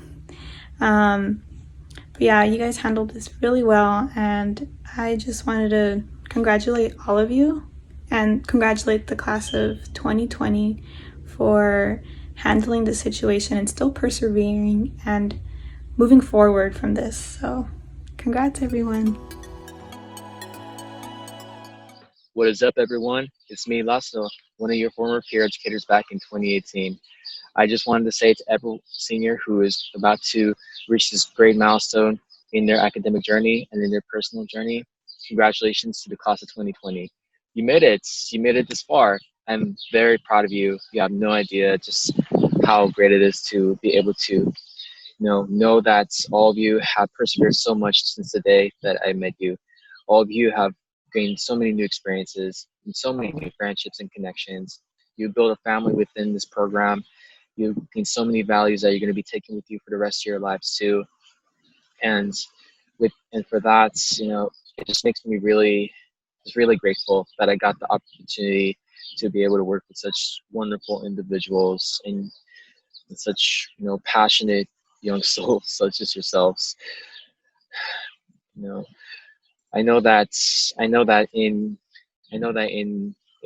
But yeah, you guys handled this really well, and I just wanted to congratulate all of you and congratulate the class of 2020 for handling the situation and still persevering and moving forward from this. So congrats everyone. What is up, everyone? It's me, Lasso, one of your former peer educators back in 2018. I just wanted to say to every senior who is about to reach this great milestone in their academic journey and in their personal journey, congratulations to the class of 2020. You made it. You made it this far. I'm very proud of you. You have no idea just how great it is to be able to know that all of you have persevered so much since the day that I met you. All of you have gained so many new experiences and so many new friendships and connections. You build a family within this program. You gain so many values that you're going to be taking with you for the rest of your lives too. And for that, it just makes me really grateful that I got the opportunity to be able to work with such wonderful individuals and such passionate young souls such as yourselves. I know that in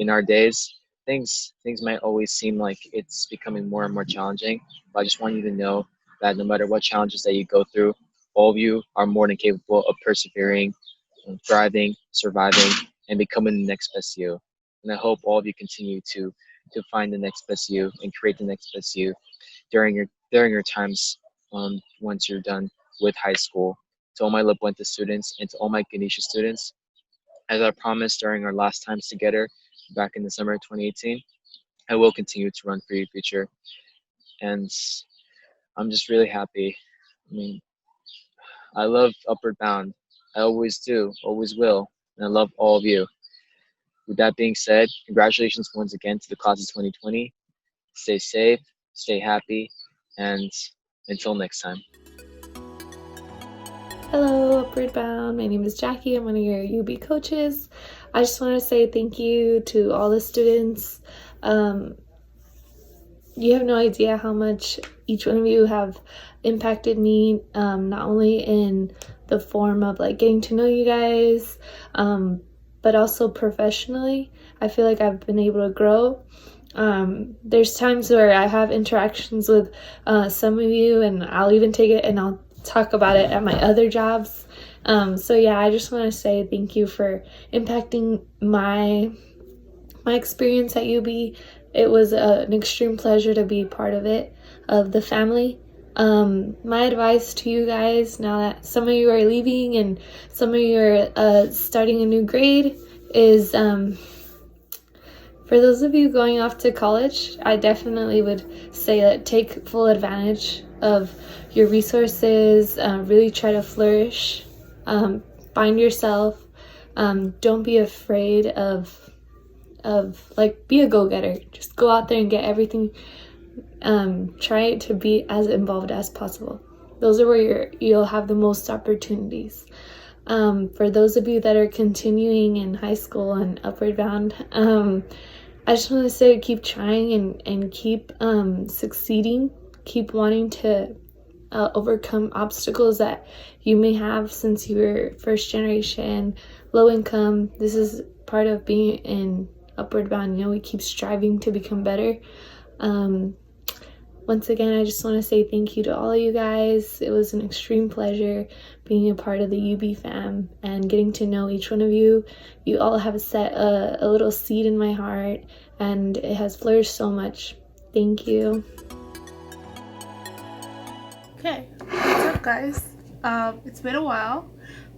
our days, things might always seem like it's becoming more and more challenging. But I just want you to know that no matter what challenges that you go through, all of you are more than capable of persevering, thriving, surviving, and becoming the next best you. And I hope all of you continue to find the next best you and create the next best you during your times once you're done with high school. To all my La Puente students and to all my Ganesha students, as I promised during our last times together back in the summer of 2018, I will continue to run for your future. And I'm just really happy. I love Upward Bound. I always do, always will. And I love all of you. With that being said, congratulations once again to the class of 2020. Stay safe, stay happy, and until next time. Hello, Upward Bound. My name is Jackie. I'm one of your UB coaches. I just want to say thank you to all the students. You have no idea how much each one of you have impacted me, not only in the form of like getting to know you guys, but also professionally. I feel like I've been able to grow. There's times where I have interactions with some of you, and I'll even take it and I'll talk about it at my other jobs, So yeah, I just want to say thank you for impacting my experience at UB. It was an extreme pleasure to be part of it, of the family. My advice to you guys, now that some of you are leaving and some of you are starting a new grade, is for those of you going off to college, I definitely would say that take full advantage of your resources, really try to flourish, find yourself, don't be afraid of like, be a go-getter. Just go out there and get everything. Try to be as involved as possible. Those are where you'll have the most opportunities. For those of you that are continuing in high school and upward bound, I just want to say keep trying and keep succeeding. Keep wanting to overcome obstacles that you may have since you were first generation, low income. This is part of being in upward bound. You know, we keep striving to become better. Once again, I just want to say thank you to all of you guys. It was an extreme pleasure being a part of the UB fam and getting to know each one of you. You all have set a little seed in my heart, and it has flourished so much. Thank you. Okay, what's up, guys? It's been a while,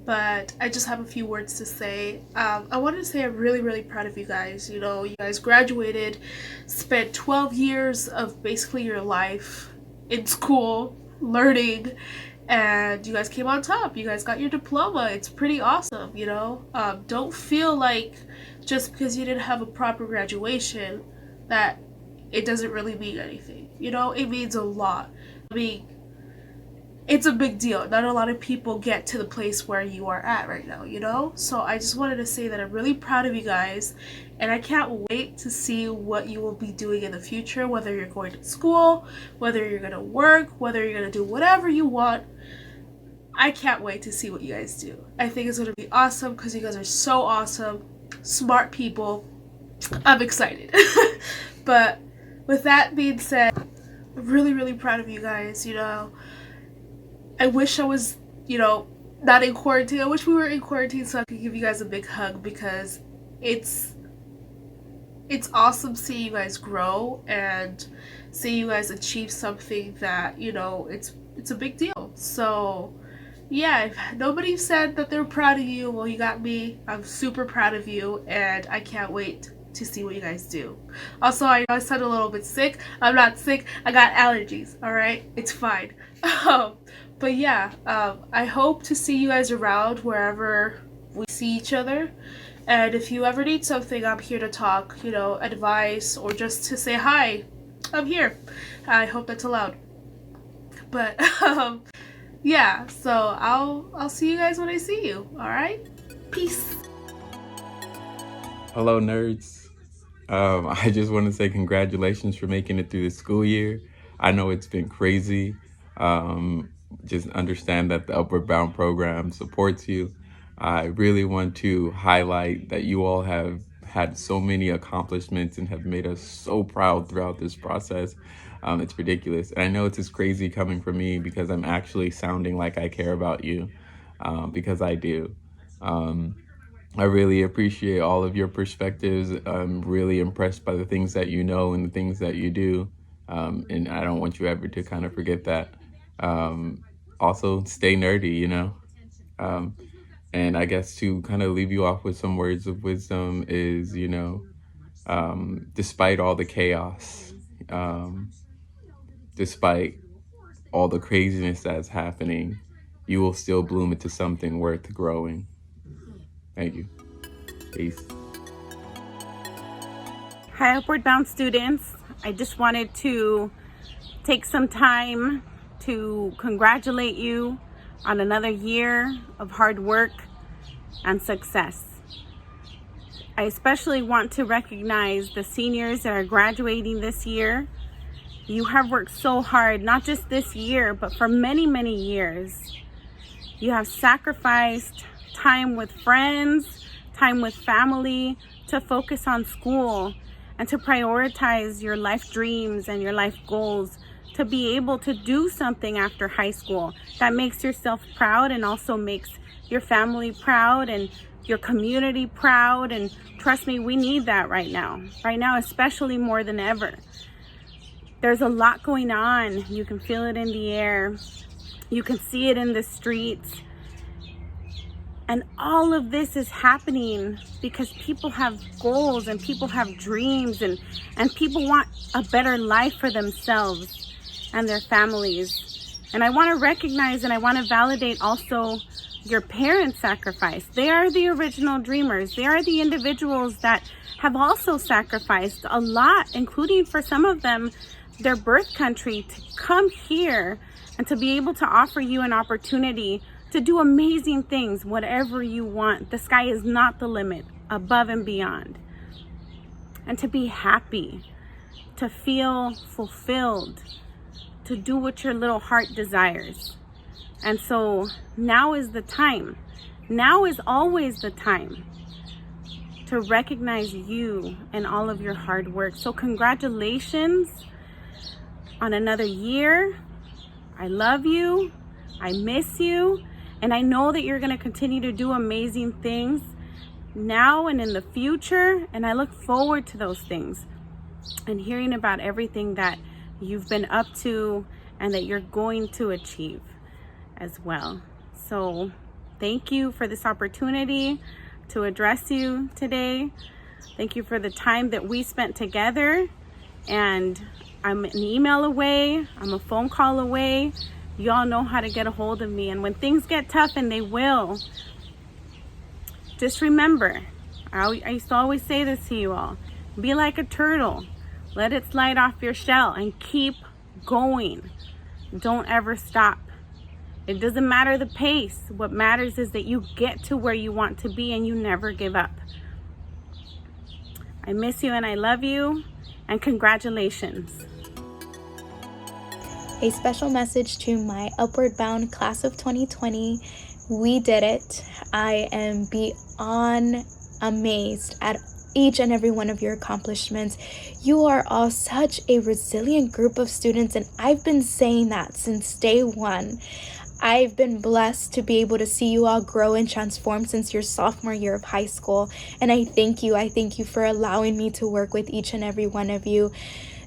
but I just have a few words to say. I wanted to say I'm really proud of you guys. You know, you guys graduated, spent 12 years of basically your life in school, learning, and you guys came on top. You guys got your diploma. It's pretty awesome, you know? Don't feel like just because you didn't have a proper graduation that it doesn't really mean anything. You know, it means a lot. I mean, it's a big deal. Not a lot of people get to the place where you are at right now, you know? So I just wanted to say that I'm really proud of you guys, and I can't wait to see what you will be doing in the future, whether you're going to school, whether you're going to work, whether you're going to do whatever you want. I can't wait to see what you guys do. I think it's going to be awesome because you guys are so awesome, smart people. I'm excited. But with that being said, I'm really proud of you guys, you know? I wish I was, you know, not in quarantine. I wish we were in quarantine so I could give you guys a big hug, because it's awesome seeing you guys grow and seeing you guys achieve something that, you know, it's a big deal. So yeah, if nobody said that they're proud of you, well, you got me. I'm super proud of you, and I can't wait to see what you guys do. Also, I know I sound a little bit sick. I'm not sick. I got allergies, alright? It's fine. But yeah, I hope to see you guys around wherever we see each other. And if you ever need something, I'm here to talk, you know, advice, or just to say hi. I'm here. I hope that's allowed. But yeah, so I'll see you guys when I see you. All right? Peace. Hello, nerds. I just want to say congratulations for making it through the school year. I know it's been crazy. Just understand that the Upward Bound program supports you. I really want to highlight that you all have had so many accomplishments and have made us so proud throughout this process. It's ridiculous. And I know it's just crazy coming from me because I'm actually sounding like I care about you, because I do. I really appreciate all of your perspectives. I'm really impressed by the things that you know and the things that you do. And I don't want you ever to kind of forget that. Also, stay nerdy, you know? And I guess to kind of leave you off with some words of wisdom is, you know, despite all the chaos, despite all the craziness that's happening, you will still bloom into something worth growing. Thank you. Peace. Hi, Upward Bound students. I just wanted to take some time to congratulate you on another year of hard work and success. I especially want to recognize the seniors that are graduating this year. You have worked so hard, not just this year, but for many years. You have sacrificed time with friends, time with family, to focus on school and to prioritize your life dreams and your life goals, to be able to do something after high school that makes yourself proud and also makes your family proud and your community proud. And trust me, we need that right now. Right now, especially more than ever. There's a lot going on. You can feel it in the air. You can see it in the streets. And all of this is happening because people have goals and people have dreams and people want a better life for themselves and their families. And I want to recognize and I want to validate also your parents' sacrifice. They are the original dreamers. They are the individuals that have also sacrificed a lot, including for some of them, their birth country, to come here and to be able to offer you an opportunity to do amazing things, whatever you want. The sky is not the limit, above and beyond. And to be happy, to feel fulfilled, to do what your little heart desires. And so now is the time. Now is always the time to recognize you and all of your hard work. So congratulations on another year. I love you. I miss you. And I know that you're going to continue to do amazing things now and in the future. And I look forward to those things and hearing about everything that you've been up to and that you're going to achieve as well. So thank you for this opportunity to address you today. Thank you for the time that we spent together. And I'm an email away. I'm a phone call away. Y'all know how to get a hold of me. And when things get tough, and they will, just remember, I used to always say this to you all, be like a turtle. Let it slide off your shell and keep going. Don't ever stop. It doesn't matter the pace. What matters is that you get to where you want to be and you never give up. I miss you and I love you, and congratulations. A special message to my Upward Bound class of 2020. We did it. I am beyond amazed at each and every one of your accomplishments. You are all such a resilient group of students, and I've been saying that since day one. I've been blessed to be able to see you all grow and transform since your sophomore year of high school. And I thank you. I thank you for allowing me to work with each and every one of you.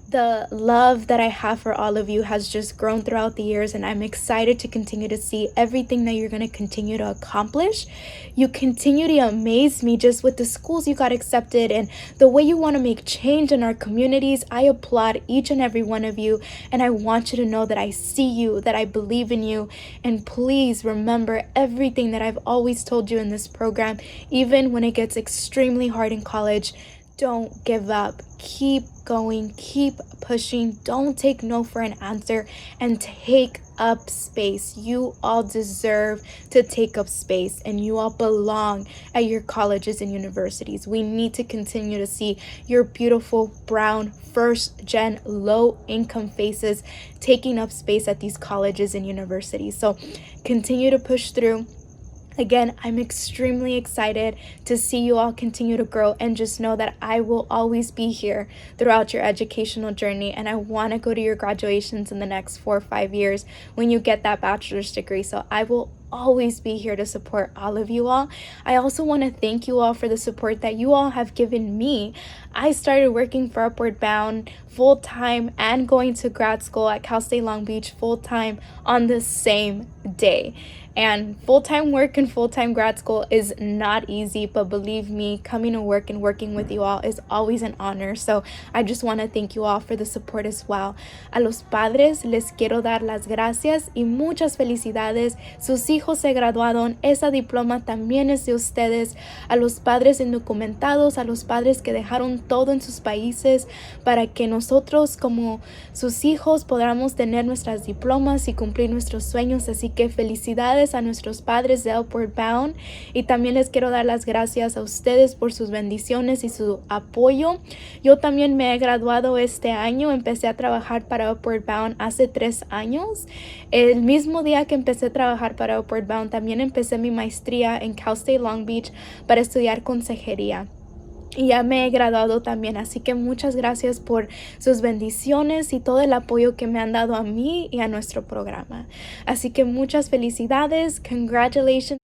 The love that I have for all of you has just grown throughout the years, and I'm excited to continue to see everything that you're going to continue to accomplish. You continue to amaze me just with the schools you got accepted and the way you want to make change in our communities. I applaud each and every one of you, and I want you to know that I see you, that I believe in you. And please remember everything that I've always told you in this program, even when it gets extremely hard in college. Don't give up. Keep going. Keep pushing. Don't take no for an answer, and take up space. You all deserve to take up space, and you all belong at your colleges and universities. We need to continue to see your beautiful brown first-gen low-income faces taking up space at these colleges and universities. So continue to push through. Again, I'm extremely excited to see you all continue to grow, and just know that I will always be here throughout your educational journey, and I want to go to your graduations in the next 4 or 5 years when you get that bachelor's degree. So I will always be here to support all of you all. I also want to thank you all for the support that you all have given me. I started working for Upward Bound full-time and going to grad school at Cal State Long Beach full-time on the same day. And full-time work and full-time grad school is not easy, but believe me, coming to work and working with you all is always an honor. So I just want to thank you all for the support as well. A los padres les quiero dar las gracias y muchas felicidades. Sus hijos se graduaron, esa diploma también es de ustedes. A los padres indocumentados, a los padres que dejaron todo en sus países para que nosotros como sus hijos podamos tener nuestras diplomas y cumplir nuestros sueños. Así que felicidades a nuestros padres de Upward Bound, y también les quiero dar las gracias a ustedes por sus bendiciones y su apoyo. Yo también me he graduado este año. Empecé a trabajar para Upward Bound hace 3 años. El mismo día que empecé a trabajar para Upward Bound, también empecé mi maestría en Cal State Long Beach para estudiar consejería. Y ya me he graduado también, así que muchas gracias por sus bendiciones y todo el apoyo que me han dado a mí y a nuestro programa. Así que muchas felicidades, congratulations.